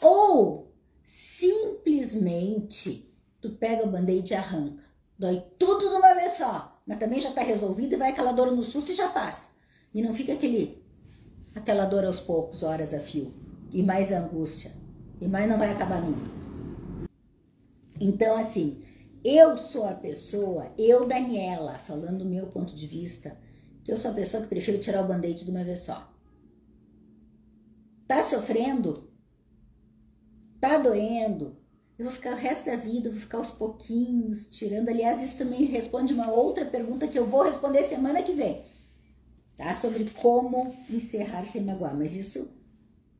Ou, simplesmente, tu pega o band-aid e arranca. Dói tudo de uma vez só, mas também já tá resolvido e vai aquela dor no susto e já passa. E não fica aquela dor aos poucos, horas a fio. E mais angústia. E mais não vai acabar nunca. Então, assim, eu sou a pessoa, Daniela, falando do meu ponto de vista, que eu sou a pessoa que prefiro tirar o band-aid de uma vez só. Tá sofrendo? Tá doendo? Eu vou ficar o resto da vida, vou ficar aos pouquinhos tirando. Aliás, isso também responde uma outra pergunta que eu vou responder semana que vem, tá? Sobre como encerrar sem magoar, mas isso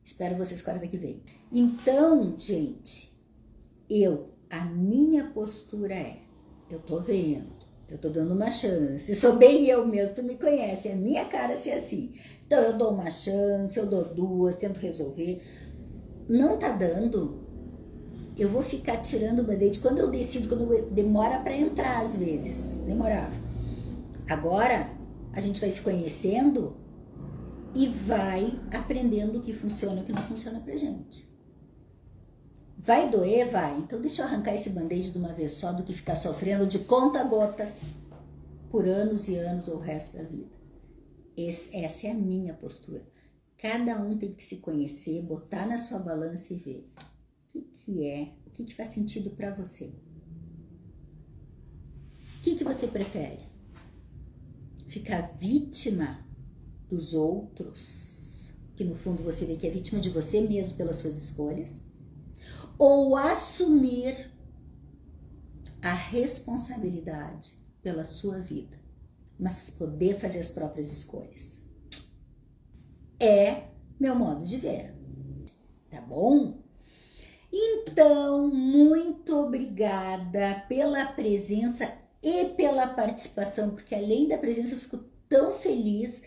espero vocês quarta que vem. Então, gente, a minha postura eu tô vendo, eu tô dando uma chance, sou bem eu mesmo, tu me conhece, é minha cara ser assim. Então eu dou uma chance, eu dou 2, tento resolver. Não tá dando, eu vou ficar tirando o band-aid quando eu decido, demora pra entrar às vezes, demorava. Agora, a gente vai se conhecendo e vai aprendendo o que funciona e o que não funciona pra gente. Vai doer? Vai. Então deixa eu arrancar esse band-aid de uma vez só do que ficar sofrendo de conta-gotas. por anos e anos ou o resto da vida. Essa é a minha postura. Cada um tem que se conhecer, botar na sua balança e ver o que faz sentido para você. O que você prefere? Ficar vítima dos outros, que no fundo você vê que é vítima de você mesmo pelas suas escolhas, ou assumir a responsabilidade pela sua vida, mas poder fazer as próprias escolhas. É meu modo de ver, tá bom? Então, muito obrigada pela presença e pela participação, porque além da presença eu fico tão feliz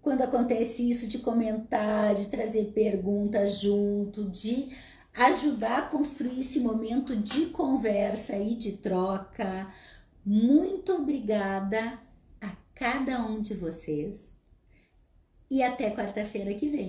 quando acontece isso de comentar, de trazer perguntas junto, de ajudar a construir esse momento de conversa e de troca. Muito obrigada a cada um de vocês e até quarta-feira que vem.